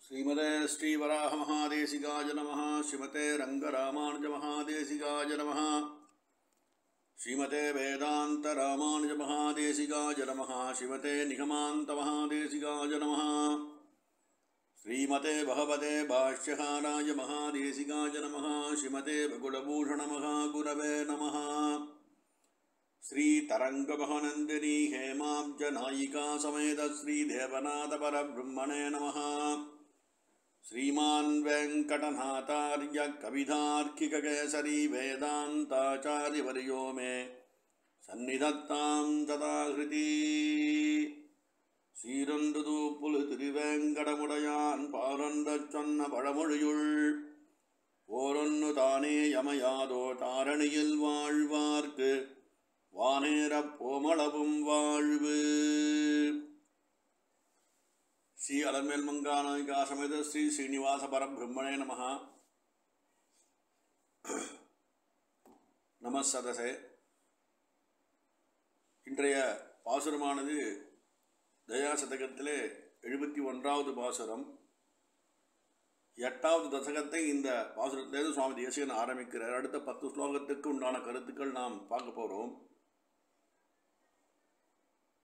श्रीमते श्रीवराहमहादेशिकाय नमः। श्रीमते रङ्गरामानुजमहादेशिकाय नमः। श्रीमते वेदान्तरामानुजमहादेशिकाय नमः। श्रीमते निगमान्तमहादेशिकाय नमः। श्रीमते भगवते भाष्यकाराय महादेशिकाय नमः। श्रीमते कुलभूषणमहागुरवे नमः। श्रीतरङ्गमहानन्दिनी हेमाब्जनायिका समेत श्रीदेवनाथपरब्रह्मणे नमः। श्रीमान् वेङ्कटनाथार्य कवितार्किककेसरी वेदान्ताचार्यवर्यो मे सन्निधत्तां तदाहृति। சீரொன்றுது புலு திருவேங்கடமுடையான் பாரொன்றச் சொன்ன பழமொழியுள் ஓரொன்னு தானே யமையாதோ தாரணியில் வாழ்வார்க்கு வானேரப் போமளவும் வாழ்வு. ஸ்ரீ அலர்மேல் மங்காநாயிகா சமேத ஸ்ரீ ஸ்ரீனிவாச பரபிரம்மணே நமः. நமசதசே. இன்றைய பாசுரமானது தயாசதகத்திலே 71வது பாசுரம். 8வது தசகத்தை இந்த பாசுரத்திலிருந்து சுவாமி தேசிகன் ஆரம்பிக்கிறார். அடுத்த 10 ஸ்லோகத்துக்கு உண்டான கருத்துக்கள் நாம் பார்க்க போகிறோம்.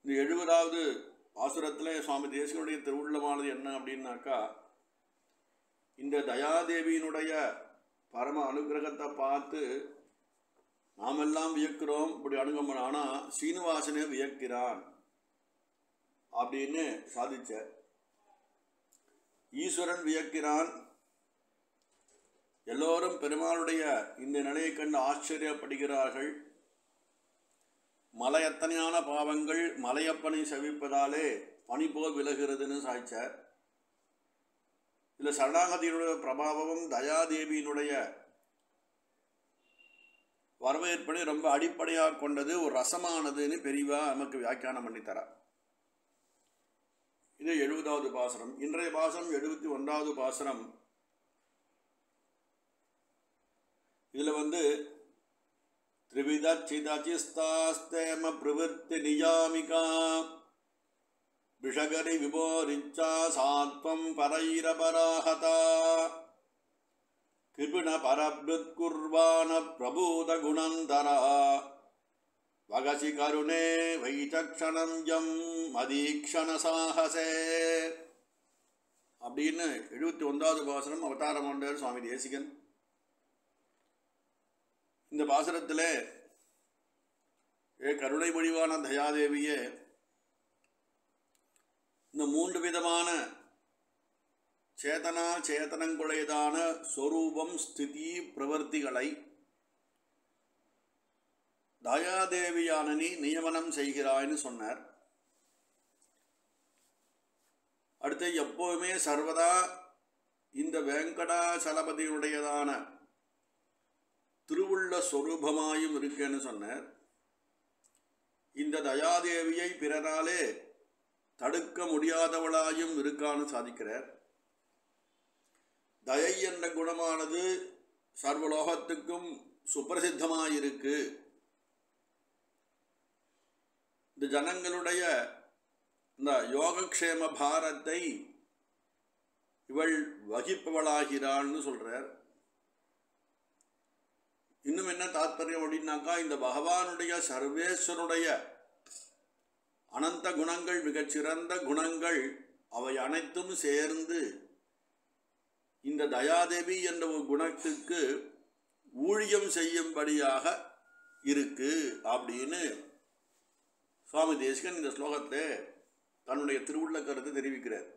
இந்த 70வது பாசுரத்தில் சுவாமி தேசிகனுடைய திருவுள்ளமானது என்ன அப்படின்னாக்கா, இந்த தயாதேவியினுடைய பரம அனுகிரகத்தை பார்த்து நாமெல்லாம் வியக்கிறோம். இப்படி அணுகம், ஆனால் சீனிவாசனே வியக்கிறான் அப்படின்னு சாதிச்ச. ஈஸ்வரன் வியக்கிறான். எல்லோரும் பெருமாளுடைய இந்த நிலையை கண்டு ஆச்சரியப்படுகிறார்கள். மலையத்தனையான பாவங்கள் மலையப்பனை செவிப்பதாலே பனி போல் விலகிறதுன்னு சாய்ச்சார். இதில் சரணாகதியினுடைய பிரபாவமும் தயாதேவியினுடைய வரவேற்பனை ரொம்ப அடிப்படையாக கொண்டது, ஒரு ரசமானதுன்னு பெரியவா நமக்கு வியாக்கியானம் பண்ணித்தரார். இது 70வது பாசுரம். இன்றைய பாசுரம் 71வது பாசுரம். இதில் त्रिविदच्चिदचिस्तास्तेम प्रवृत्ति नियामिका विषगरि विभोरिच्चा सात्वं परैरपराहता कृपिण परभृत्कुर्वाण प्रभूत गुणन्तरा वगसि करुणे वैचक्षणं यं मदीक्षण साहसे அப்படின்னு 71வது பாசுரம் அவதாரம் கொண்டார் சுவாமி தேசிகன். இந்த பாசுரத்தில் கருணை வடிவான தயாதேவியே இந்த 3 விதமான சேத்தனங்குடையதான ஸ்வரூபம், ஸ்திதி, பிரவர்த்திகளை தயாதேவியான நீ நியமனம் செய்கிறாய்னு சொன்னார். அடுத்து எப்போவுமே சர்வதா இந்த வெங்கடாசலபதியுடையதான திருவுள்ள ஸ்வரூபமாயும் இருக்கேன்னு சொன்னார். இந்த தயாதேவியை பிறராலே தடுக்க முடியாதவளாயும் இருக்கான்னு சாதிக்கிறார். தயை என்ற குணமானது சர்வலோகத்துக்கும் சுப்பிரசித்தமாயிருக்கு. இந்த ஜனங்களுடைய இந்த யோகக்ஷேம பாரத்தை இவள் வகிப்பவளாகிறாள்னு சொல்றார். இன்னும் என்ன தாத்பரியம் அப்படின்னாக்கா, இந்த பகவானுடைய சர்வேஸ்வருடைய அனந்த குணங்கள், மிகச்சிறந்த குணங்கள், அவை அனைத்தும் சேர்ந்து இந்த தயாதேவி என்ற ஒரு குணத்துக்கு ஊழியம் செய்யும்படியாக இருக்கு அப்படின்னு சுவாமி தேசிகன் இந்த ஸ்லோகத்தை தன்னுடைய திருவுள்ள கருத்தை தெரிவிக்கிறார்.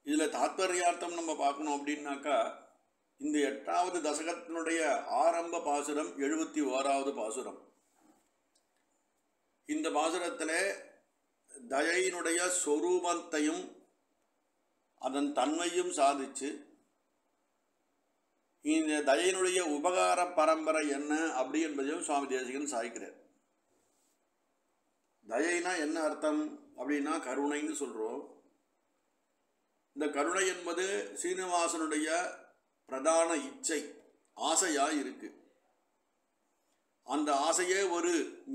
இதில் தாத்பரியார்த்தம் நம்ம பார்க்கணும் அப்படின்னாக்கா, இந்த 8வது தசகத்தினுடைய ஆரம்ப பாசுரம் 71வது பாசுரம். இந்த பாசுரத்தில் தயையினுடைய ஸ்வரூபத்தையும் அதன் தன்மையும் சாதிச்சு இந்த தயையினுடைய உபகார பரம்பரை என்ன அப்படி என்பதையும் சுவாமி தேசிகன் சாய்க்கிறார். தயைனா என்ன அர்த்தம் அப்படின்னா கருணைன்னு சொல்கிறோம். இந்த கருணை என்பது சீனிவாசனுடைய பிரதான இச்சை, ஆசையாக இருக்கு. அந்த ஆசையே ஒரு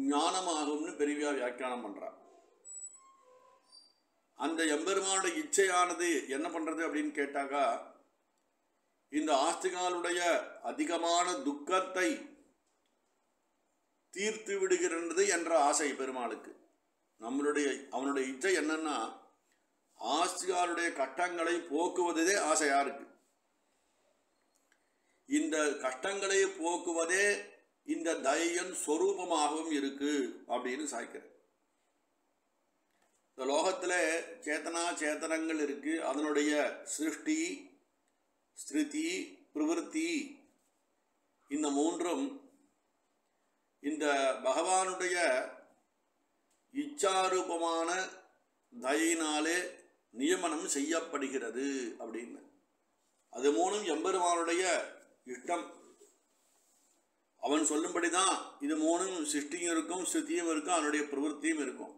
ஞானமாகும்னு பெரியவா வியாக்கியானம் பண்ணுறார். அந்த எம்பெருமானுடைய இச்சையானது என்ன பண்ணுறது அப்படின்னு கேட்டாக்கா, இந்த ஆஸ்திகாலுடைய அதிகமான துக்கத்தை தீர்த்து விடுகிறது என்ற ஆசை பெருமாளுக்கு. அவனுடைய இச்சை என்னன்னா, ஆஸ்திகாலுடைய கட்டங்களை போக்குவதே ஆசையா இருக்கு. இந்த கஷ்டங்களை போக்குவதே இந்த தயையின் சொரூபமாகவும் இருக்கு அப்படின்னு சாய்க்கிறேன். இந்த லோகத்தில் சேத்தனா சேத்தனங்கள் இருக்கு. அதனுடைய சிருஷ்டி, ஸ்திருதி, பிரவிற்த்தி இந்த மூன்றும் இந்த பகவானுடைய இச்சாரூபமான தயினாலே நியமனம் செய்யப்படுகிறது அப்படின்னு. அது மூணும் எம்பெருமானுடைய இஷ்டம். அவன் சொல்லும்படிதான் இது மூணும் சிருஷ்டியும் இருக்கும், ஸ்திருதியும் இருக்கும், அவனுடைய பிரவிற்த்தியும் இருக்கும்.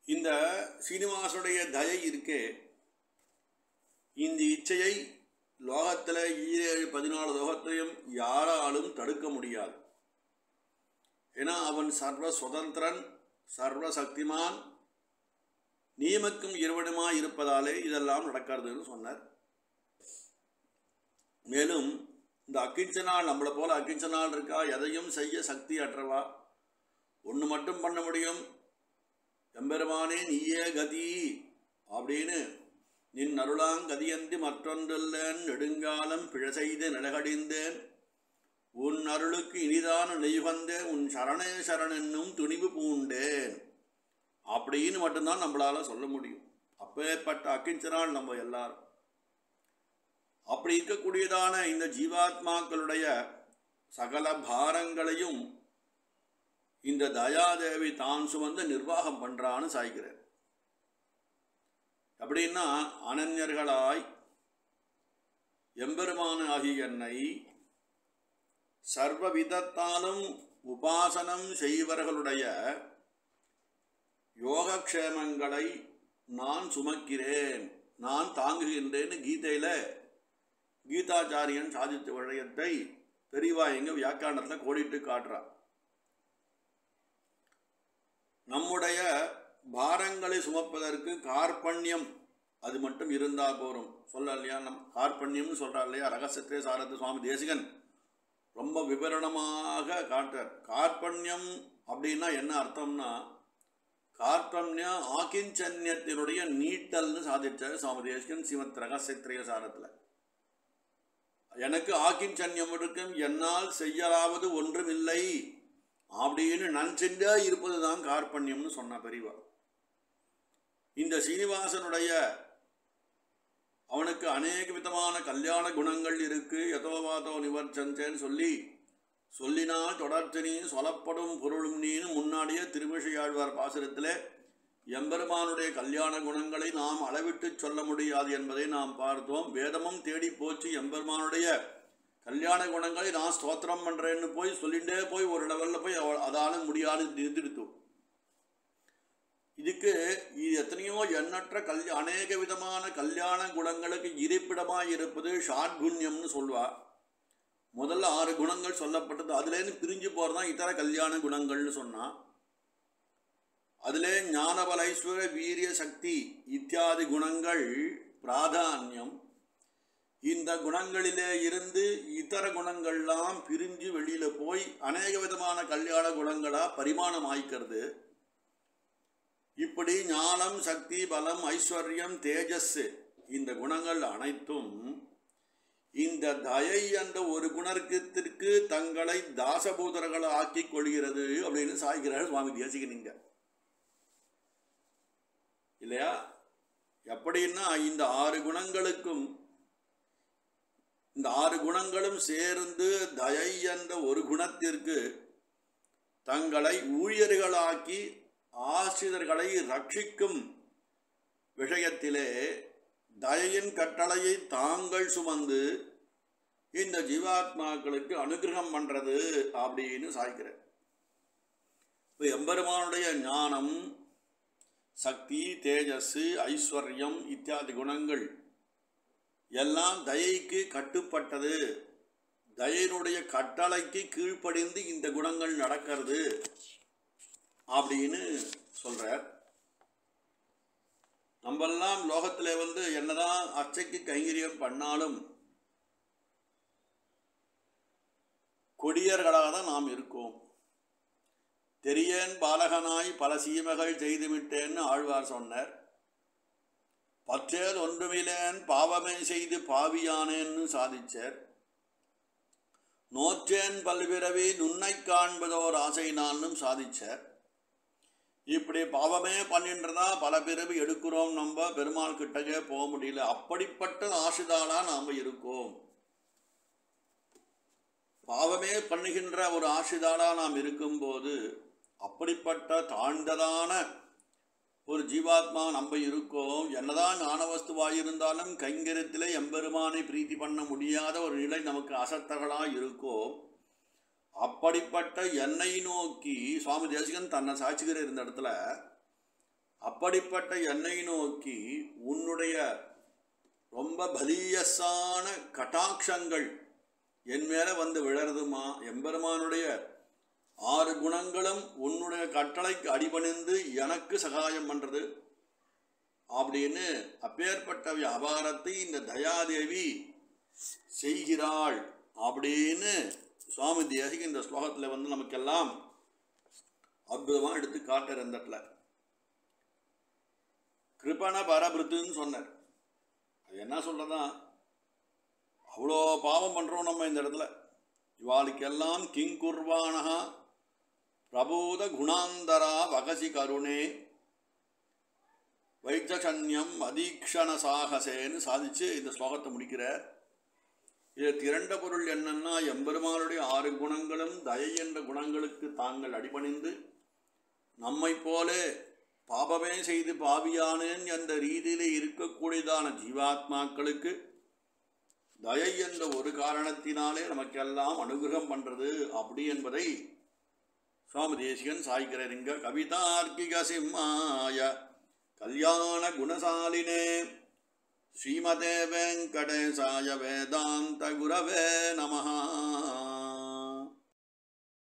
இந்த சீனிவாசனுடைய தயை இருக்கே, இந்த இச்சையை லோகத்தில் 14 லோகத்திலையும் யாராலும் தடுக்க முடியாது. ஏன்னா அவன் சர்வ சுதந்திரன், சர்வ சக்திமான், நியமக்கும் இருவனுமாய் இருப்பதாலே இதெல்லாம் நடக்கிறதுன்னு சொன்னார். மேலும் இந்த அக்கிஞ்சனால், நம்மளை போல அக்கிஞ்சனால் இருக்கா, எதையும் செய்ய சக்தி அற்றவா, ஒன்று மட்டும் பண்ண முடியும், எம்பெருமானே நீயே கதி அப்படின்னு, நின் அருளாங்கதியன்றி மற்றொன்றல்லன் நெடுங்காலம் பிழ செய்து நிலகடிந்தேன், உன் அருளுக்கு இனிதான நெய்வந்தேன், உன் சரணே சரணென்னும் துணிவு பூண்டேன் அப்படின்னு மட்டும்தான் நம்மளால சொல்ல முடியும். அப்பேற்பட்ட அக்கிஞ்சனால் நம்ம எல்லாரும். அப்படி இருக்கக்கூடியதான இந்த ஜீவாத்மாக்களுடைய சகல பாரங்களையும் இந்த தயாதேவி தான் சுமந்து நிர்வாகம் பண்றான்னு சாய்கிறார். அப்படின்னா அனன்யர்களாய் எம்பெருமான ஆகிய என்னை சர்வ விதத்தாலும் உபாசனம் செய்வர்களுடைய யோகக்ஷேமங்களை நான் சுமக்கிறேன், நான் தாங்குகின்றேன்னு கீதையில கீதாச்சாரியன் சாதித்த விஷயத்தை பெரியவா எங்க வியாக்கியானத்தில் கோடிட்டு காட்டுறார். நம்முடைய பாரங்களை சுமப்பதற்கு கார்பண்யம் அது மட்டும் இருந்தா போரும். சொல்ல இல்லையா, நம் கார்பண்யம்னு சொல்றார் இல்லையா, ரகசியத்தை சாரத்து சுவாமி தேசிகன் ரொம்ப விவரணமாக காட்டுறார். கார்பண்யம் அப்படின்னா என்ன அர்த்தம்னா, கார்பண்யம் ஆக்கிஞ்சன்யத்தினுடைய நீட்டல்னு சாதிச்சார் சுவாமி தேசிகன் ஸ்ரீமத் ரகசியத்திரிய சாரத்தில். எனக்கு ஆக்கிஞ்சன்யம் இருக்கும், என்னால் செய்யலாவது ஒன்றுமில்லை அப்படின்னு நன்செஞ்சா இருப்பதுதான் கார்பண்யம்னு சொன்ன பெரியவா. இந்த சீனிவாசனுடைய அவனுக்கு அநேக விதமான கல்யாண குணங்கள் இருக்கு. யதோவாதோ நிவர்ச்சந்தேன்னு சொல்லினால் தொடர்ச்சினி சொல்லப்படும் பொருளும் நீன்னு முன்னாடியே திருமிஷையாழ்வார் பாசுரத்திலே எம்பெருமானுடைய கல்யாண குணங்களை நாம் அளவிட்டு சொல்ல முடியாது என்பதை நாம் பார்த்தோம். வேதமும் தேடி போச்சு எம்பெருமானுடைய கல்யாண குணங்களை நான் ஸ்தோத்திரம் பண்றேன்னு போய் சொல்லிகிட்டே போய் ஒரு லெவலில் போய் அதால முடியாது நிறுத்திடுத்தோம். இதுக்கு இது எத்தனையோ எண்ணற்ற அநேக விதமான கல்யாண குணங்களுக்கு இருப்பிடமாக இருப்பது ஷாட்குண்யம்னு சொல்வா. முதல்ல 6 குணங்கள் சொல்லப்பட்டது, அதுலேருந்து பிரிஞ்சு போகிறதான் இதர கல்யாண குணங்கள்னு சொன்னா. அதிலே ஞானபல ஐஸ்வர்ய வீரிய சக்தி இத்தியாதி குணங்கள் பிராதானியம். இந்த குணங்களிலே இருந்து இதர குணங்கள்லாம் பிரிஞ்சு வெளியில போய் அநேக விதமான கல்யாண குணங்களா பரிமாணம் ஆயிக்கிறது. இப்படி ஞானம், சக்தி, பலம், ஐஸ்வர்யம், தேஜஸ் இந்த குணங்கள் அனைத்தும் இந்த தயை என்ற ஒரு குணத்திற்கு தங்களை தாசபூதர்களை ஆக்கிக் கொள்கிறது அப்படின்னு சாய்கிறார் சுவாமி தேசிகனிங்க இல்லையா. எப்படின்னா இந்த 6 குணங்களுக்கும் இந்த 6 குணங்களும் சேர்ந்து தயை என்ற ஒரு குணத்திற்கு தங்களை ஊழியர்களாக்கி ஆசிரியர்களை ரட்சிக்கும் விஷயத்திலே தயையின் கட்டளையை தாங்கள் சுமந்து இந்த ஜீவாத்மாக்களுக்கு அனுகிரகம் பண்றது அப்படின்னு சாய்க்கிறேன். இப்போ எம்பெருமானுடைய ஞானம், சக்தி, தேஜஸ், ஐஸ்வர்யம் இத்தியாதி குணங்கள் எல்லாம் தயைக்கு கட்டுப்பட்டது. தயையினுடைய கட்டளைக்கு கீழ்ப்படிந்து இந்த குணங்கள் நடக்கிறது அப்படின்னு சொல்றார். நம்மெல்லாம் லோகத்தில் என்னதான் அர்ச்சைக்கு கைங்கரியம் பண்ணாலும் கொடியர்களாக தான் நாம் இருக்கோம். தெரியேன் பாலகனாய் பல சீமைகள் செய்துவிட்டேன்னு ஆழ்வார் சொன்னார். பற்றேல் ஒன்றுமிலேன் பாவமே செய்து பாவியானேன்னு சாதிச்சார். நோற்றேன் பல்விரவி நுண்ணை காண்பதோர் ஆசை நானும் சாதிச்சார். இப்படி பாவமே பண்ணின்றதா பல பிறவி எடுக்கிறோம், நம்ம பெருமாள் கிட்டக்கே போக முடியல. அப்படிப்பட்ட ஆசிதாளா நாம் இருக்கோம். பாவமே பண்ணுகின்ற ஒரு ஆசிதாளா நாம் இருக்கும்போது அப்படிப்பட்ட தாழ்ந்ததான ஒரு ஜீவாத்மா நம்ம இருக்கோம். என்னதான் ஞானவஸ்துவாயிருந்தாலும் கைங்கரியத்திலே எம்பெருமானை பிரீத்தி பண்ண முடியாத ஒரு நிலை நமக்கு அசத்தர்களாக இருக்கோம். அப்படிப்பட்ட என்னை நோக்கி சுவாமி தேசிகன் தன்னை சாட்சிக்கிற இருந்த இடத்துல அப்படிப்பட்ட என்னை நோக்கி உன்னுடைய ரொம்ப பலியஸான கட்டாட்சங்கள் என் மேலே விழறதுமா. எம்பெருமானுடைய 6 குணங்களும் உன்னுடைய கட்டளைக்கு அடிபணிந்து எனக்கு சகாயம் பண்ணுறது அப்படின்னு அப்பேற்பட்ட வியாபாரத்தை இந்த தயாதேவி செய்கிறாள் அப்படின்னு சுவாமி தேசிகன் இந்த ஸ்லோகத்தில் நமக்கெல்லாம் அற்புதமாக எடுத்து காட்டுற இந்த இடத்துல கிருபண பரபிருத்துன்னு சொன்னார். அது என்ன சொல்றதா, அவ்வளோ பாவம் பண்ணுறோம் நம்ம இந்த இடத்துல. இவாளுக்கெல்லாம் கிங்குர்வானஹா பிரபூத குணாந்தரா வகசி கருணே வைத்தசன்யம் அதீக்ஷண சாகசேன்னு சாதிச்சு இந்த ஸ்லோகத்தை முடிக்கிறார். இது திரண்ட பொருள் என்னன்னா, எம்பெருமானுடைய 6 குணங்களும் தயை என்ற குணங்களுக்கு தாங்கள் அடிபணிந்து நம்மை போல பாபமே செய்து பாவியானேன் என்ற ரீதியிலே இருக்கக்கூடியதான ஜீவாத்மாக்களுக்கு தயை என்ற ஒரு காரணத்தினாலே நமக்கெல்லாம் அனுகிரகம் பண்றது அப்படி என்பதை சுவாமி தேசிகன் சாய்க்கிறார். இங்க கவிதார்க்கிக சிம்மாய கல்யாண குணசாலினே ஸ்ரீமதே வெங்கடேசாய வேதாந்த குரவே நமஹ.